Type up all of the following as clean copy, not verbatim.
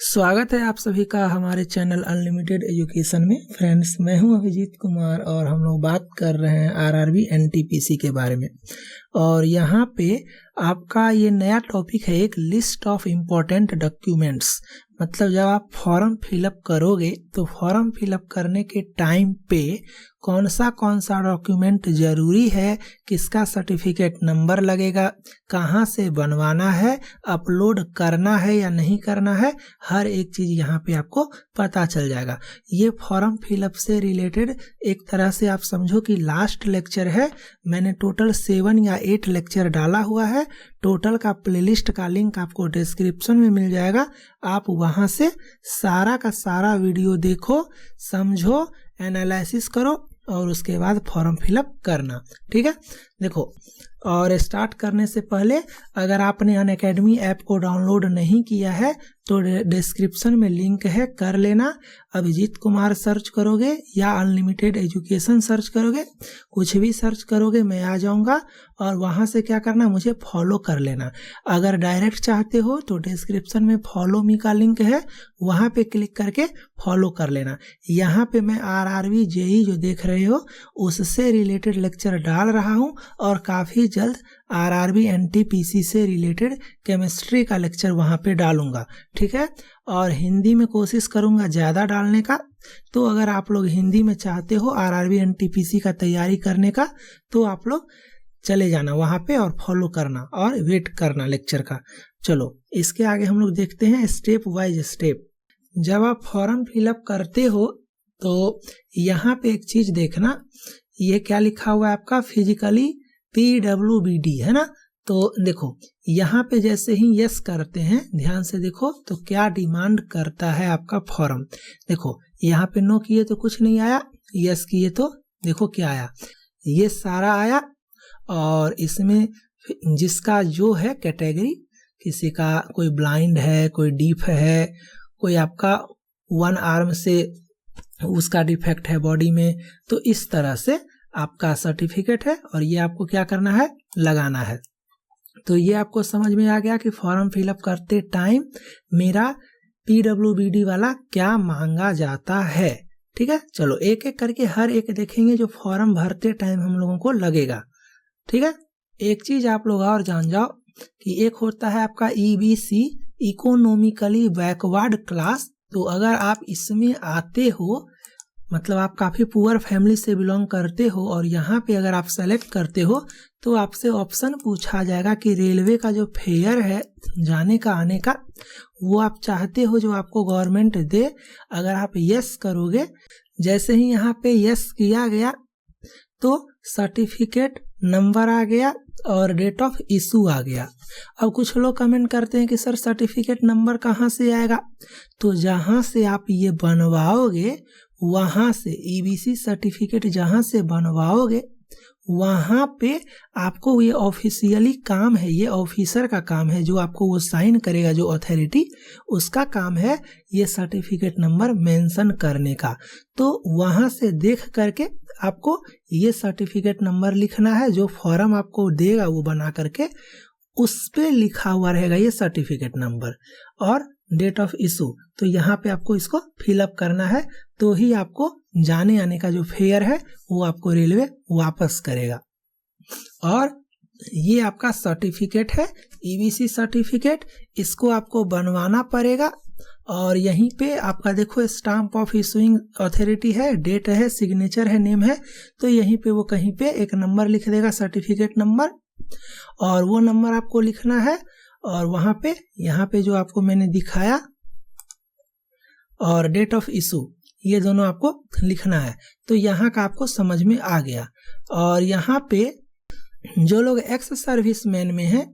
स्वागत है आप सभी का हमारे चैनल अनलिमिटेड एजुकेशन में। फ्रेंड्स, मैं हूं अभिजीत कुमार और हम लोग बात कर रहे हैं आरआरबी एनटीपीसी के बारे में। और यहाँ पे आपका ये नया टॉपिक है, एक लिस्ट ऑफ इम्पोर्टेंट डॉक्यूमेंट्स। मतलब जब आप फॉर्म फिलअप करोगे तो फॉर्म फिलअप करने के टाइम पे कौन सा डॉक्यूमेंट जरूरी है, किसका सर्टिफिकेट नंबर लगेगा, कहाँ से बनवाना है, अपलोड करना है या नहीं करना है, हर एक चीज़ यहाँ पे आपको पता चल जाएगा। ये फॉर्म फिलअप से रिलेटेड एक तरह से आप समझो कि लास्ट लेक्चर है। मैंने टोटल 7 या 8 लेक्चर डाला हुआ है। टोटल का प्लेलिस्ट का लिंक आपको डिस्क्रिप्शन में मिल जाएगा। आप वहाँ से सारा का सारा वीडियो देखो, समझो, एनालिसिस करो और उसके बाद फॉर्म फिलअप करना। ठीक है, देखो। और स्टार्ट करने से पहले अगर आपने अनअकैडमी ऐप को डाउनलोड नहीं किया है तो डिस्क्रिप्शन में लिंक है, कर लेना। अभिजीत कुमार सर्च करोगे या अनलिमिटेड एजुकेशन सर्च करोगे, कुछ भी सर्च करोगे मैं आ जाऊंगा। और वहां से क्या करना, मुझे फॉलो कर लेना। अगर डायरेक्ट चाहते हो तो डिस्क्रिप्शन में फॉलो मी का लिंक है, वहां पे क्लिक करके फॉलो कर लेना। यहाँ पे मैं आरआरबी जेई जो देख रहे हो उससे रिलेटेड लेक्चर डाल रहा हूँ और काफ़ी जल्द आरआरबी एनटीपीसी से रिलेटेड केमिस्ट्री का लेक्चर वहाँ पे डालूंगा। ठीक है, और हिंदी में कोशिश करूँगा ज़्यादा डालने का। तो अगर आप लोग हिंदी में चाहते हो आरआरबी एनटीपीसी का तैयारी करने का तो आप लोग चले जाना वहाँ पे और फॉलो करना और वेट करना लेक्चर का। चलो इसके आगे हम लोग देखते हैं स्टेप वाइज स्टेप। जब आप फॉर्म फिलअप करते हो तो यहाँ पे एक चीज़ देखना, ये क्या लिखा हुआ है आपका, फिजिकली PWBD है ना। तो देखो यहाँ पे जैसे ही यस करते हैं, ध्यान से देखो तो क्या डिमांड करता है आपका फॉर्म। देखो यहाँ पे नो किए तो कुछ नहीं आया, यस किए तो देखो क्या आया, ये सारा आया। और इसमें जिसका जो है कैटेगरी, किसी का कोई ब्लाइंड है, कोई डीफ है, कोई आपका 1 आर्म से उसका डिफेक्ट है बॉडी में, तो इस तरह से आपका सर्टिफिकेट है और ये आपको क्या करना है, लगाना है। तो ये आपको समझ में आ गया कि फॉर्म फिलअप करते टाइम मेरा PWBD वाला क्या मांगा जाता है। ठीक है, चलो एक एक करके हर एक देखेंगे जो फॉर्म भरते टाइम हम लोगों को लगेगा। ठीक है, एक चीज आप लोग और जान जाओ कि एक होता है आपका EBC, इकोनॉमिकली बैकवर्ड क्लास। तो अगर आप इसमें आते हो, मतलब आप काफ़ी पुअर फैमिली से बिलोंग करते हो और यहाँ पे अगर आप सेलेक्ट करते हो तो आपसे ऑप्शन पूछा जाएगा कि रेलवे का जो फेयर है जाने का आने का, वो आप चाहते हो जो आपको गवर्नमेंट दे। अगर आप यस करोगे, जैसे ही यहाँ पे यस किया गया तो सर्टिफिकेट नंबर आ गया और डेट ऑफ इशू आ गया। अब कुछ लोग कमेंट करते हैं कि सर सर्टिफिकेट नंबर कहाँ से आएगा, तो जहाँ से आप ये बनवाओगे वहाँ से EBC सर्टिफिकेट जहाँ से बनवाओगे वहाँ पे आपको ये ऑफिशियली काम है, ये ऑफिसर का काम है, जो आपको वो साइन करेगा, जो अथॉरिटी, उसका काम है ये सर्टिफिकेट नंबर मेंशन करने का। तो वहाँ से देख करके आपको ये सर्टिफिकेट नंबर लिखना है। जो फॉर्म आपको देगा वो बना करके उस पे लिखा हुआ रहेगा ये सर्टिफिकेट नंबर और डेट ऑफ इशू। तो यहाँ पे आपको इसको फिलअप करना है, तो ही आपको जाने आने का जो फेयर है वो आपको रेलवे वापस करेगा। और ये आपका सर्टिफिकेट है EBC सर्टिफिकेट, इसको आपको बनवाना पड़ेगा। और यहीं पे आपका देखो स्टाम्प ऑफ इशूइंग अथॉरिटी है, डेट है, सिग्नेचर है, नेम है। तो यहीं पे वो कहीं पे एक नंबर लिख देगा, सर्टिफिकेट नंबर, और वो नंबर आपको लिखना है। और वहाँ पे यहाँ पे जो आपको मैंने दिखाया और डेट ऑफ इशू, ये दोनों आपको लिखना है। तो यहाँ का आपको समझ में आ गया। और यहाँ पे जो लोग एक्स सर्विसमैन में हैं,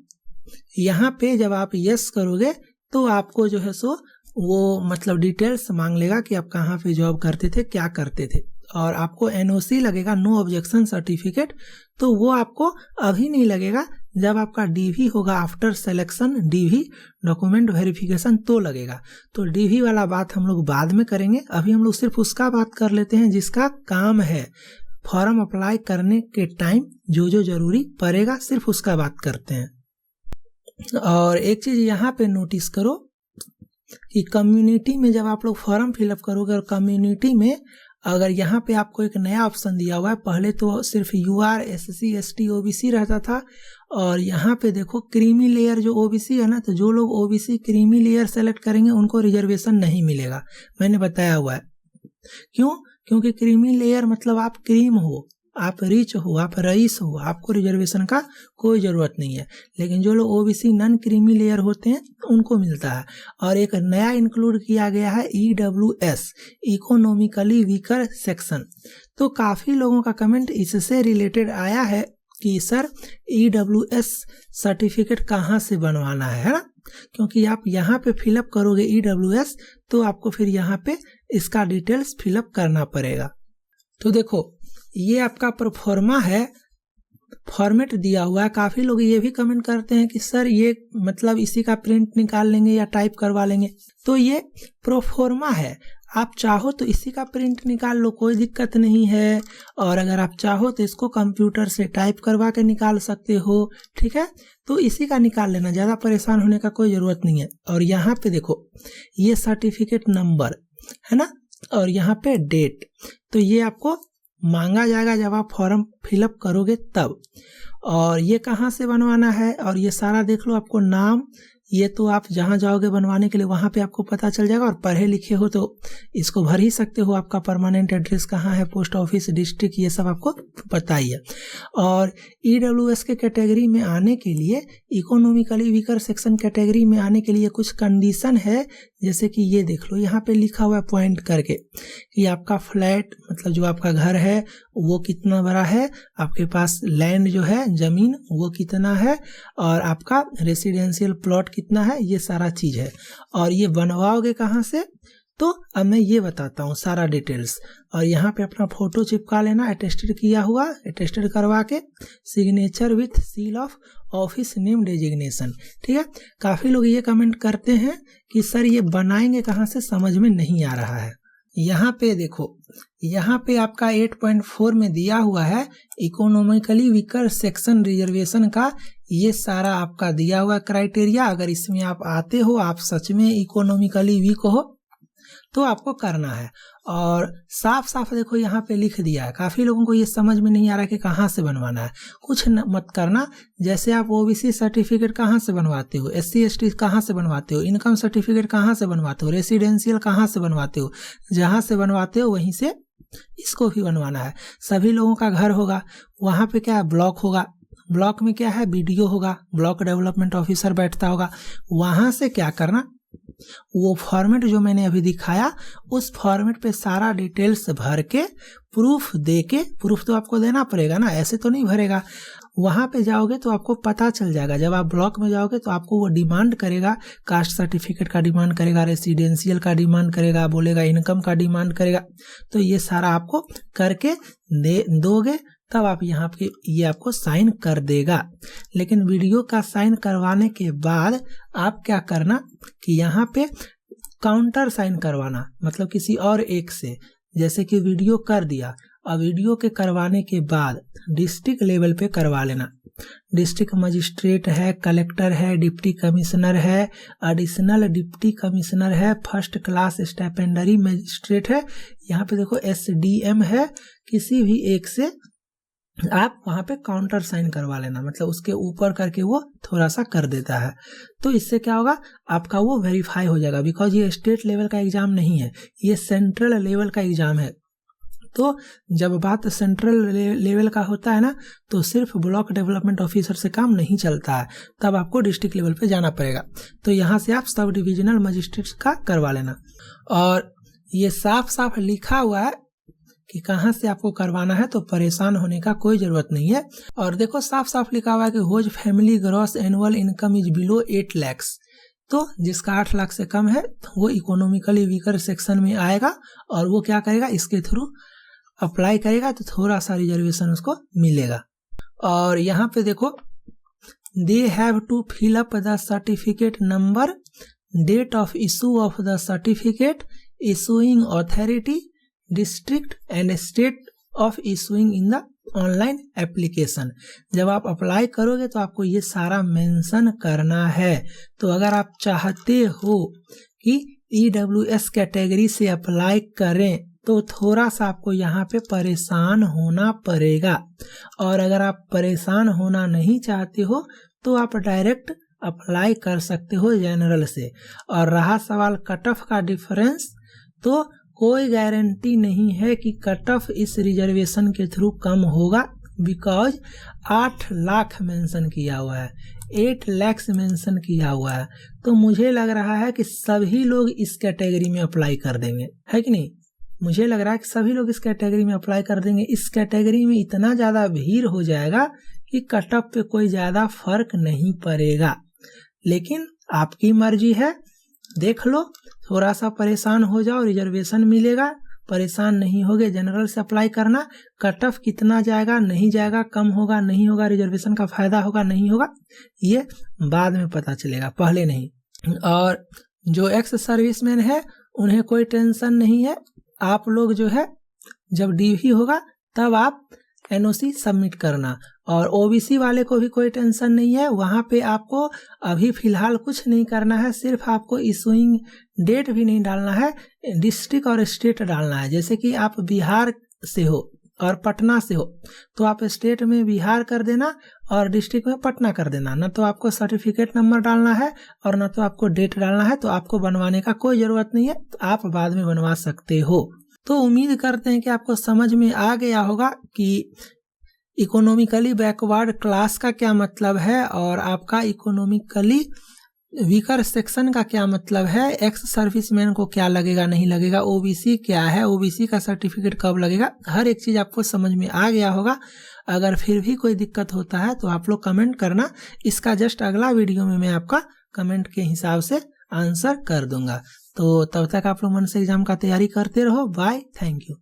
यहाँ पे जब आप यस करोगे तो आपको जो है सो वो मतलब डिटेल्स मांग लेगा कि आप कहाँ पे जॉब करते थे, क्या करते थे। और आपको NOC लगेगा, नो ऑब्जेक्शन सर्टिफिकेट। तो वो आपको अभी नहीं लगेगा, जब आपका DV होगा, after selection DV document verification, तो लगेगा। तो DV वाला बात हम लोग बाद में करेंगे। अभी हम लोग सिर्फ उसका बात कर लेते हैं जिसका काम है फॉर्म अप्लाई करने के टाइम जो जो जरूरी पड़ेगा, सिर्फ उसका बात करते हैं। और एक चीज यहाँ पे नोटिस करो कि कम्युनिटी में जब आप लोग फॉर्म फिलअप करोगे और कम्युनिटी में अगर यहाँ पे आपको एक नया ऑप्शन दिया हुआ है, पहले तो सिर्फ UR SC ST OBC रहता था और यहाँ पे देखो क्रीमी लेयर जो OBC है ना, तो जो लोग OBC क्रीमी लेयर सेलेक्ट करेंगे उनको रिजर्वेशन नहीं मिलेगा, मैंने बताया हुआ है। क्यों? क्योंकि क्रीमी लेयर मतलब आप क्रीम हो, आप रिच हो, आप रईस हो, आपको रिजर्वेशन का कोई ज़रूरत नहीं है। लेकिन जो लोग OBC नॉन क्रीमी लेयर होते हैं उनको मिलता है। और एक नया इंक्लूड किया गया है EWS इकोनॉमिकली वीकर सेक्शन। तो काफ़ी लोगों का कमेंट इससे रिलेटेड आया है कि सर EWS सर्टिफिकेट कहाँ से बनवाना है ना, क्योंकि आप यहाँ पे फिलअप करोगे EWS तो आपको फिर यहाँ पे इसका डिटेल्स फिलअप करना पड़ेगा। तो देखो ये आपका प्रोफॉर्मा है, फॉर्मेट दिया हुआ है। काफ़ी लोग ये भी कमेंट करते हैं कि सर ये मतलब इसी का प्रिंट निकाल लेंगे या टाइप करवा लेंगे। तो ये प्रोफॉर्मा है, आप चाहो तो इसी का प्रिंट निकाल लो, कोई दिक्कत नहीं है। और अगर आप चाहो तो इसको कंप्यूटर से टाइप करवा के निकाल सकते हो, ठीक है। तो इसी का निकाल लेना, ज़्यादा परेशान होने का कोई ज़रूरत नहीं है। और यहाँ पे देखो ये सर्टिफिकेट नंबर है ना, और यहाँ पे डेट, तो ये आपको मांगा जाएगा जब आप फॉर्म फिलअप करोगे तब। और ये कहाँ से बनवाना है और ये सारा देख लो, आपको नाम, ये तो आप जहाँ जाओगे बनवाने के लिए वहाँ पे आपको पता चल जाएगा। और पढ़े लिखे हो तो इसको भर ही सकते हो, आपका परमानेंट एड्रेस कहाँ है, पोस्ट ऑफिस, डिस्ट्रिक्ट, ये सब आपको पता ही है। और EWS के कैटेगरी में आने के लिए, इकोनॉमिकली वीकर सेक्शन कैटेगरी में आने के लिए कुछ कंडीशन है, जैसे कि ये देख लो यहाँ पे लिखा हुआ है पॉइंट करके कि आपका फ्लैट मतलब जो आपका घर है वो कितना बड़ा है, आपके पास लैंड जो है ज़मीन वो कितना है, और आपका रेसिडेंशियल प्लॉट कितना है, ये सारा चीज़ है। और ये बनवाओगे कहाँ से, तो अब मैं ये बताता हूँ सारा डिटेल्स। और यहाँ पे अपना फ़ोटो चिपका लेना, अटेस्टेड किया हुआ, अटेस्टेड करवा के, signature with seal of office name designation, ठीक है। काफ़ी लोग ये कमेंट करते हैं कि सर ये बनाएंगे कहाँ से, समझ में नहीं आ रहा है। यहाँ पे देखो, यहाँ पे आपका 8.4 में दिया हुआ है इकोनॉमिकली वीकर सेक्शन रिजर्वेशन का, ये सारा आपका दिया हुआ क्राइटेरिया। अगर इसमें आप आते हो, आप सच में इकोनॉमिकली वीक हो तो आपको करना है। और साफ साफ देखो यहाँ पे लिख दिया है। काफ़ी लोगों को ये समझ में नहीं आ रहा कि कहाँ से बनवाना है, कुछ मत करना। जैसे आप OBC सर्टिफिकेट कहाँ से बनवाते हो, SC ST कहाँ से बनवाते हो, इनकम सर्टिफिकेट कहाँ से बनवाते हो, रेसिडेंशियल कहाँ से बनवाते हो, जहाँ से बनवाते हो वहीं से इसको भी बनवाना है। सभी लोगों का घर होगा, वहाँ पे क्या है, ब्लॉक होगा, ब्लॉक में क्या है, BDO होगा, ब्लॉक डेवलपमेंट ऑफिसर बैठता होगा। वहाँ से क्या करना, वो फॉर्मेट जो मैंने अभी दिखाया उस फॉर्मेट पे सारा डिटेल्स भर के, प्रूफ दे के, प्रूफ तो आपको देना पड़ेगा ना, ऐसे तो नहीं भरेगा। वहाँ पे जाओगे तो आपको पता चल जाएगा। जब आप ब्लॉक में जाओगे तो आपको वो डिमांड करेगा, कास्ट सर्टिफिकेट का डिमांड करेगा, रेसिडेंशियल का डिमांड करेगा, बोलेगा इनकम का डिमांड करेगा। तो ये सारा आपको करके दोगे तब आप यहाँ पे ये आपको साइन कर देगा। लेकिन वीडियो का साइन करवाने के बाद आप क्या करना कि यहाँ पे काउंटर साइन करवाना, मतलब किसी और एक से, जैसे कि वीडियो कर दिया, और वीडियो के करवाने के बाद डिस्ट्रिक्ट लेवल पे करवा लेना। डिस्ट्रिक्ट मजिस्ट्रेट है, कलेक्टर है, डिप्टी कमिश्नर है, एडिशनल डिप्टी कमिश्नर है, फर्स्ट क्लास स्टाइपेंडरी मजिस्ट्रेट है, यहाँ पे देखो SDM है, किसी भी एक से आप वहाँ पे काउंटर साइन करवा लेना, मतलब उसके ऊपर करके वो थोड़ा सा कर देता है। तो इससे क्या होगा, आपका वो वेरीफाई हो जाएगा। बिकॉज ये स्टेट लेवल का एग्जाम नहीं है, ये सेंट्रल लेवल का एग्जाम है। तो जब बात सेंट्रल लेवल का होता है ना, तो सिर्फ ब्लॉक डेवलपमेंट ऑफिसर से काम नहीं चलता है, तब आपको डिस्ट्रिक्ट लेवल पे जाना पड़ेगा। तो यहाँ से आप सब डिविजनल मजिस्ट्रेट का करवा लेना। और ये साफ साफ लिखा हुआ है कि कहाँ से आपको करवाना है, तो परेशान होने का कोई ज़रूरत नहीं है। और देखो साफ साफ लिखा हुआ है कि whose family gross annual income is below 8 lakh. तो जिसका 8 लाख से कम है वो इकोनॉमिकली वीकर सेक्शन में आएगा, और वो क्या करेगा, इसके थ्रू अप्लाई करेगा तो थोड़ा सा रिजर्वेशन उसको मिलेगा। और यहाँ पे देखो, they have to fill up the certificate number, date of issue of the certificate, issuing authority, district and state of issuing in the online application. जब आप अप्लाई करोगे तो आपको ये सारा मेंशन करना है। तो अगर आप चाहते हो कि EWS कैटेगरी से अप्लाई करें तो थोड़ा सा आपको यहाँ पे परेशान होना पड़ेगा। और अगर आप परेशान होना नहीं चाहते हो तो आप डायरेक्ट अप्लाई कर सकते हो जनरल से। और रहा सवाल कट ऑफ का डिफरेंस, तो कोई गारंटी नहीं है कि कट ऑफ इस रिजर्वेशन के थ्रू कम होगा, बिकॉज 8 लाख मेंशन किया हुआ है, 8 लाख मेंशन किया हुआ है। तो मुझे लग रहा है कि सभी लोग इस कैटेगरी में अप्लाई कर देंगे, है कि नहीं। मुझे लग रहा है कि सभी लोग इस कैटेगरी में अप्लाई कर देंगे। इस कैटेगरी में इतना ज़्यादा भीड़ हो जाएगा कि कट ऑफ पे कोई ज़्यादा फर्क नहीं पड़ेगा। लेकिन आपकी मर्जी है, देख लो, थोड़ा सा परेशान हो जाओ, रिजर्वेशन मिलेगा, परेशान नहीं होगे, जनरल से अप्लाई करना। कट ऑफ कितना जाएगा नहीं जाएगा, कम होगा नहीं होगा, रिजर्वेशन का फायदा होगा नहीं होगा, ये बाद में पता चलेगा, पहले नहीं। और जो एक्स सर्विसमैन है उन्हें कोई टेंशन नहीं है। आप लोग जो है जब डीवी होगा तब आप एनओसी सबमिट करना। और ओबीसी वाले को भी कोई टेंशन नहीं है, वहाँ पे आपको अभी फिलहाल कुछ नहीं करना है, सिर्फ आपको इशूइंग डेट भी नहीं डालना है, डिस्ट्रिक्ट और स्टेट डालना है। जैसे कि आप बिहार से हो और पटना से हो तो आप स्टेट में बिहार कर देना और डिस्ट्रिक्ट में पटना कर देना। ना तो आपको सर्टिफिकेट नंबर डालना है और ना तो आपको डेट डालना है, तो आपको बनवाने का कोई ज़रूरत नहीं है, तो आप बाद में बनवा सकते हो। तो उम्मीद करते हैं कि आपको समझ में आ गया होगा कि इकोनॉमिकली बैकवर्ड क्लास का क्या मतलब है और आपका इकोनॉमिकली वीकर सेक्शन का क्या मतलब है, एक्स सर्विसमैन को क्या लगेगा नहीं लगेगा, ओबीसी क्या है, ओबीसी का सर्टिफिकेट कब लगेगा, हर एक चीज़ आपको समझ में आ गया होगा। अगर फिर भी कोई दिक्कत होता है तो आप लोग कमेंट करना, इसका जस्ट अगला वीडियो में मैं आपका कमेंट के हिसाब से आंसर कर दूंगा। तो तब तक आप लोग मन से एग्जाम का तैयारी करते रहो। Bye, thank you.